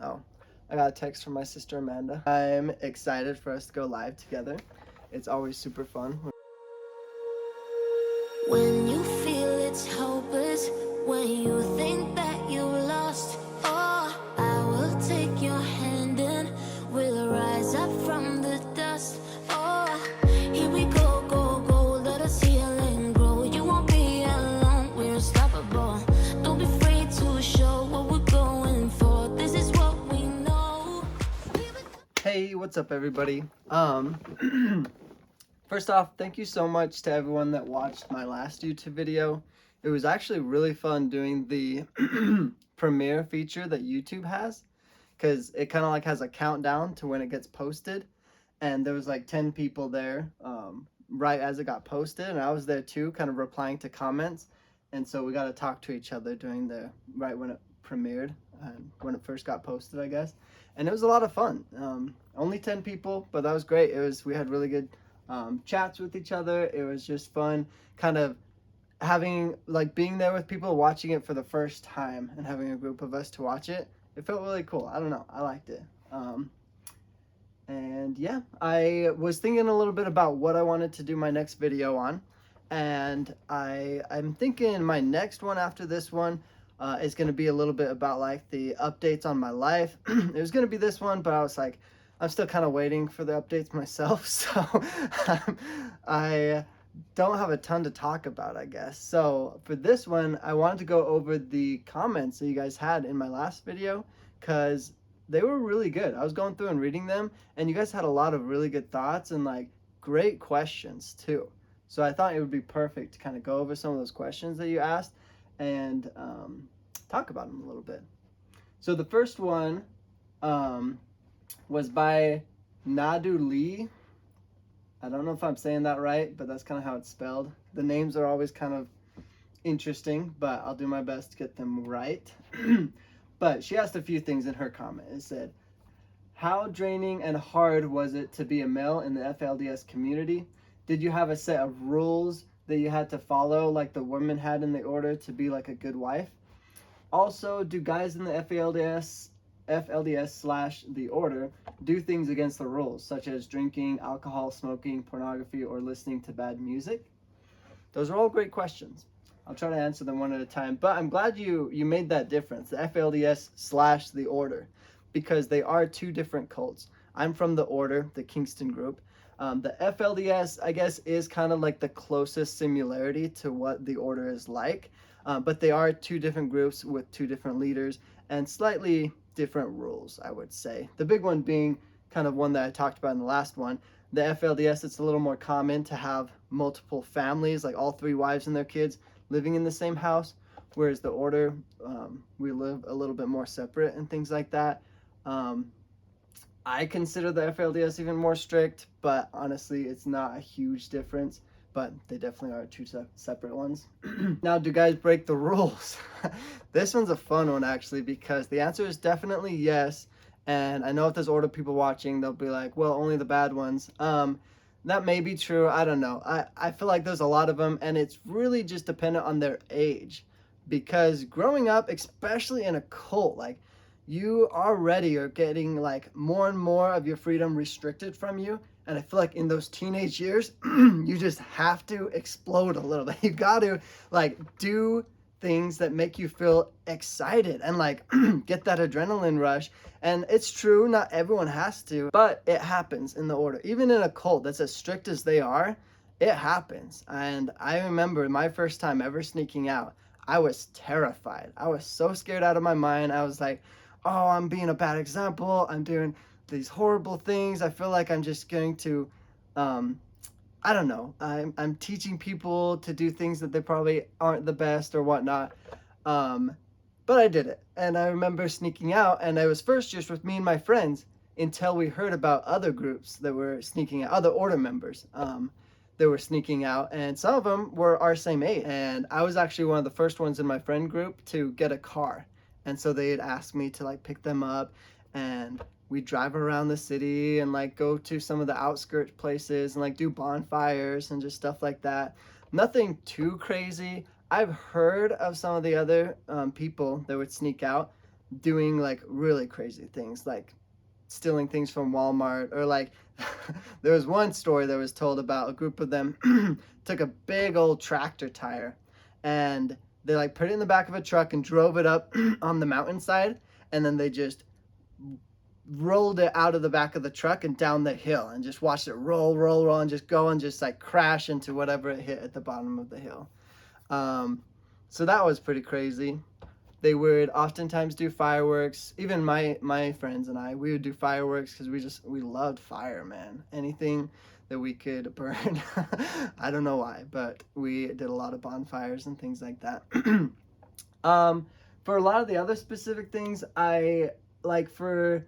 Oh, I got a text from my sister Amanda. I'm excited for us to go live together. It's always super fun. When you feel it's hopeless, when you think that you lost, oh, I will take your hand and we'll rise up from the dust. Oh, here we go, go, go, let us heal and grow. You won't be alone, we're unstoppable. Don't be afraid to show what we're going for. This is what we know. Hey, what's up everybody? First off, thank you so much to everyone that watched my last YouTube video. It was actually really fun doing the premiere feature that YouTube has, because it kind of like has a countdown to when it gets posted, and there was like 10 people there right as it got posted, and I was there too, kind of replying to comments, and so we got to talk to each other during the right when it premiered and when it first got posted, I guess. And it was a lot of fun. Only 10 people, but that was great. We had really good chats with each other. It was just fun kind of having, like, being there with people watching it for the first time and having a group of us to watch it. It felt really cool. I don't know, I liked it. And yeah, I was thinking a little bit about what I wanted to do my next video on, and I'm thinking my next one after this one is going to be a little bit about like the updates on my life. It was going to be this one, but I was like, I'm still kind of waiting for the updates myself, so I don't have a ton to talk about, I guess. So for this one, I wanted to go over the comments that you guys had in my last video, because they were really good. I was going through and reading them, and you guys had a lot of really good thoughts and like great questions too. So I thought it would be perfect to kind of go over some of those questions that you asked and talk about them a little bit. So the first one was by Nadu Lee. I don't know if I'm saying that right, but that's kind of how it's spelled. The names are always kind of interesting, but I'll do my best to get them right. But she asked a few things in her comment. It said, how draining and hard was it to be a male in the FLDS community? Did you have a set of rules that you had to follow like the women had in the order to be like a good wife? Also, do guys in the FLDS / the order do things against the rules, such as drinking, alcohol, smoking, pornography, or listening to bad music? Those are all great questions. I'll try to answer them one at a time, but I'm glad you made that difference, the FLDS / the order, because they are two different cults. I'm from the order, the Kingston group. The FLDS, I guess, is kind of like the closest similarity to what the order is like, but they are two different groups with two different leaders and slightly different rules, I would say. The big one being kind of one that I talked about in the last one. The FLDS, it's a little more common to have multiple families, like all 3 wives and their kids living in the same house, whereas the order, we live a little bit more separate and things like that. I consider the FLDS even more strict, but honestly, it's not a huge difference, but they definitely are two separate ones. Now, do guys break the rules? This one's a fun one, actually, because the answer is definitely yes. And I know if there's order people watching, they'll be like, well, only the bad ones. That may be true. I don't know. I feel like there's a lot of them, and it's really just dependent on their age. Because growing up, especially in a cult, like, you already are getting like more and more of your freedom restricted from you. And I feel like in those teenage years, you just have to explode a little bit. You got to like do things that make you feel excited and like get that adrenaline rush. And it's true, not everyone has to, but it happens in the order. Even in a cult that's as strict as they are, it happens. And I remember my first time ever sneaking out, I was terrified. I was so scared out of my mind. I was like, oh, I'm being a bad example. I'm doing these horrible things. I feel like I'm just going to, I don't know. I'm teaching people to do things that they probably aren't the best or whatnot. But I did it. And I remember sneaking out, and I was first just with me and my friends until we heard about other groups that were sneaking out, other order members that were sneaking out. And some of them were our same age. And I was actually one of the first ones in my friend group to get a car. And so they had asked me to like pick them up, and we drive around the city and like go to some of the outskirts places and like do bonfires and just stuff like that. Nothing too crazy. I've heard of some of the other people that would sneak out. doing like really crazy things, like stealing things from Walmart, or like there was one story that was told about a group of them took a big old tractor tire and they like put it in the back of a truck and drove it up on the mountainside, and then they just rolled it out of the back of the truck and down the hill and just watched it roll and just go and just like crash into whatever it hit at the bottom of the hill. So that was pretty crazy. They would oftentimes do fireworks. Even my friends and I, we would do fireworks because we loved fire, man. Anything that we could burn. I don't know why, but we did a lot of bonfires and things like that. For a lot of the other specific things, I like for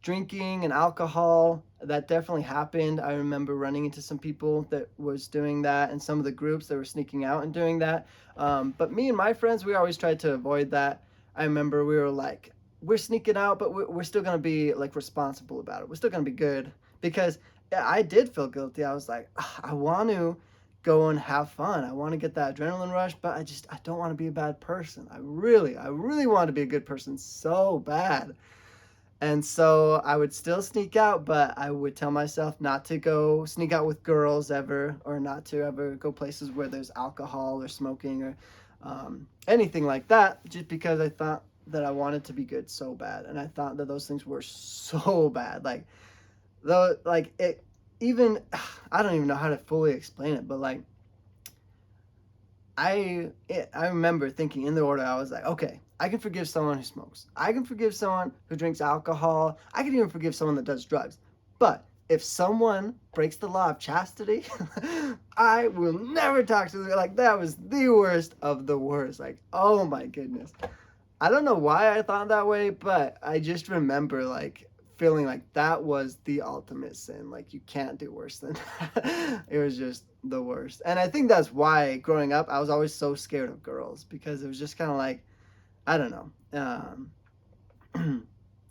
drinking and alcohol, that definitely happened. I remember running into some people that was doing that, and some of the groups that were sneaking out and doing that. But me and my friends, we always tried to avoid that. I remember we were like, we're sneaking out, but we're still going to be like responsible about it. We're still going to be good, because I did feel guilty. I was like, I want to go and have fun. I want to get that adrenaline rush, but I don't want to be a bad person. I really want to be a good person so bad. And so I would still sneak out, but I would tell myself not to go sneak out with girls ever, or not to ever go places where there's alcohol or smoking or anything like that, just because I thought that I wanted to be good so bad. And I thought that those things were so bad. Like, though, like it even, I don't even know how to fully explain it, but like, I remember thinking in the order, I was like, okay, I can forgive someone who smokes. I can forgive someone who drinks alcohol. I can even forgive someone that does drugs. But if someone breaks the law of chastity, I will never talk to them. Like, that was the worst of the worst. Like, oh my goodness. I don't know why I thought that way, but I just remember like feeling like that was the ultimate sin. Like, you can't do worse than that. It was just the worst. And I think that's why growing up I was always so scared of girls, because it was just kind of like, I don't know,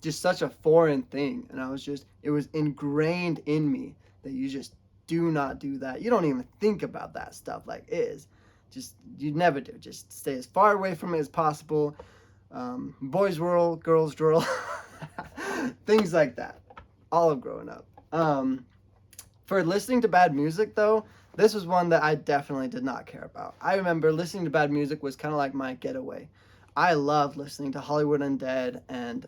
just such a foreign thing. And it was ingrained in me that you just do not do that. You don't even think about that stuff. Like, it is just, you never do. Just stay as far away from it as possible. Boys whirl, girls drill. Things like that. All of growing up. For listening to bad music, though, this was one that I definitely did not care about. I remember listening to bad music was kind of like my getaway. I loved listening to Hollywood Undead and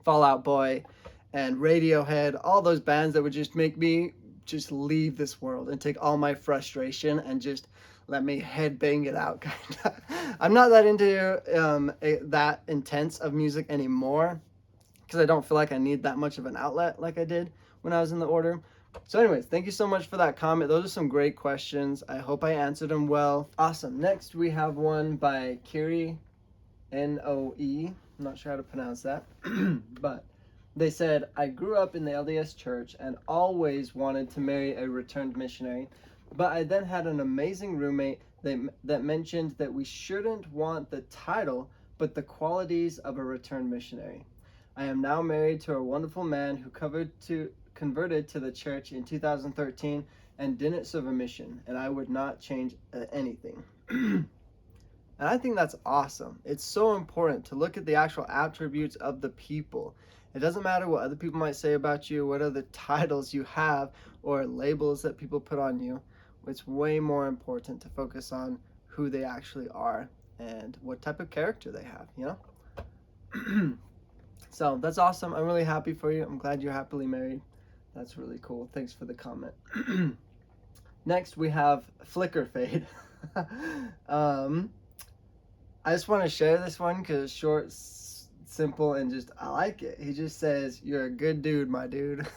Fall Out Boy and Radiohead, all those bands that would just make me just leave this world and take all my frustration and just let me headbang it out, kind of. I'm not that into that intense of music anymore, because I don't feel like I need that much of an outlet like I did when I was in the order. So anyways, thank you so much for that comment. Those are some great questions. I hope I answered them well. Awesome. Next, we have one by Kiri, Noe. I'm not sure how to pronounce that. But they said, I grew up in the LDS church and always wanted to marry a returned missionary. But I then had an amazing roommate that mentioned that we shouldn't want the title, but the qualities of a returned missionary. I am now married to a wonderful man who converted to the church in 2013 and didn't serve a mission, and I would not change anything. And I think that's awesome. It's so important to look at the actual attributes of the people. It doesn't matter what other people might say about you, what other titles you have, or labels that people put on you. It's way more important to focus on who they actually are and what type of character they have, you know? So that's awesome. I'm really happy for you. I'm glad you're happily married. That's really cool. Thanks for the comment. Next, we have Flicker Fade. I just want to share this one because it's short, simple, and just, I like it. He just says, you're a good dude, my dude.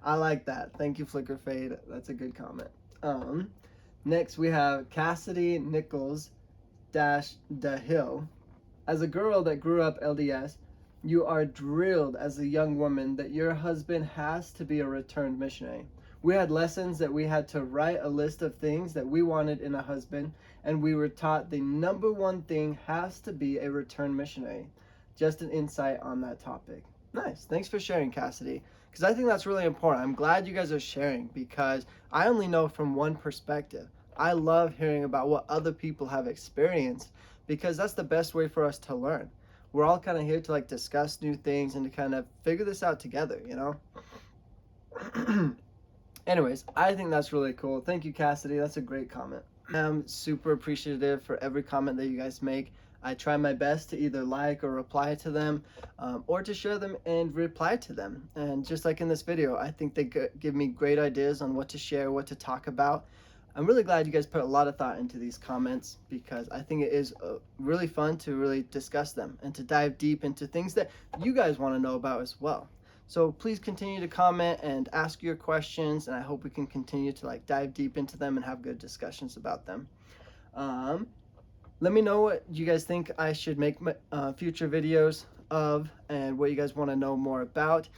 I like that. Thank you, Flicker Fade. That's a good comment. Next, we have Cassidy Nichols -DeHill. As a girl that grew up LDS, you are drilled as a young woman that your husband has to be a returned missionary. We had lessons that we had to write a list of things that we wanted in a husband, and we were taught the number one thing has to be a returned missionary. Just an insight on that topic. Nice. Thanks for sharing, Cassidy, because I think that's really important. I'm glad you guys are sharing, because I only know from one perspective. I love hearing about what other people have experienced, because that's the best way for us to learn. we're all kind of here to like discuss new things and to kind of figure this out together, you know? Anyways, I think that's really cool. Thank you, Cassidy. That's a great comment. I'm super appreciative for every comment that you guys make. I try my best to either like or reply to them, or to share them and reply to them. And just like in this video, I think they give me great ideas on what to share, what to talk about. I'm really glad you guys put a lot of thought into these comments, because I think it is really fun to really discuss them and to dive deep into things that you guys want to know about as well. So please continue to comment and ask your questions, and I hope we can continue to like dive deep into them and have good discussions about them. Let me know what you guys think I should make future videos of, and what you guys want to know more about.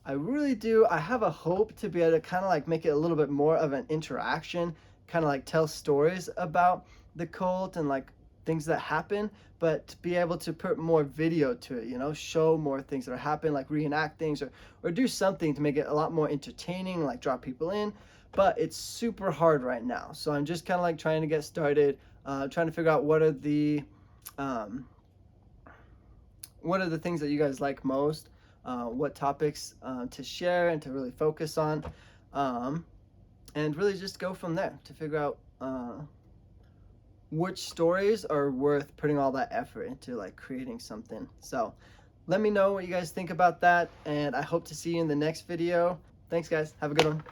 I really do. I have a hope to be able to kind of like make it a little bit more of an interaction, kind of like tell stories about the cult and like things that happen, but to be able to put more video to it, you know, show more things that are happening, like reenact things, or do something to make it a lot more entertaining, like draw people in. But it's super hard right now, so I'm just kind of like trying to get started, trying to figure out what are the things that you guys like most, what topics to share and to really focus on, and really just go from there to figure out which stories are worth putting all that effort into, like creating something. So let me know what you guys think about that, and I hope to see you in the next video. Thanks guys, have a good one.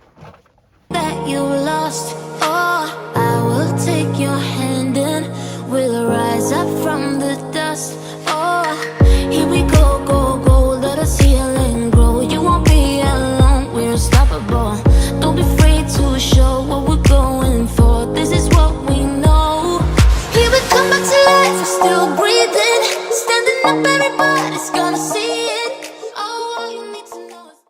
That you lost, oh, I will take your hand and we'll rise up from the dust.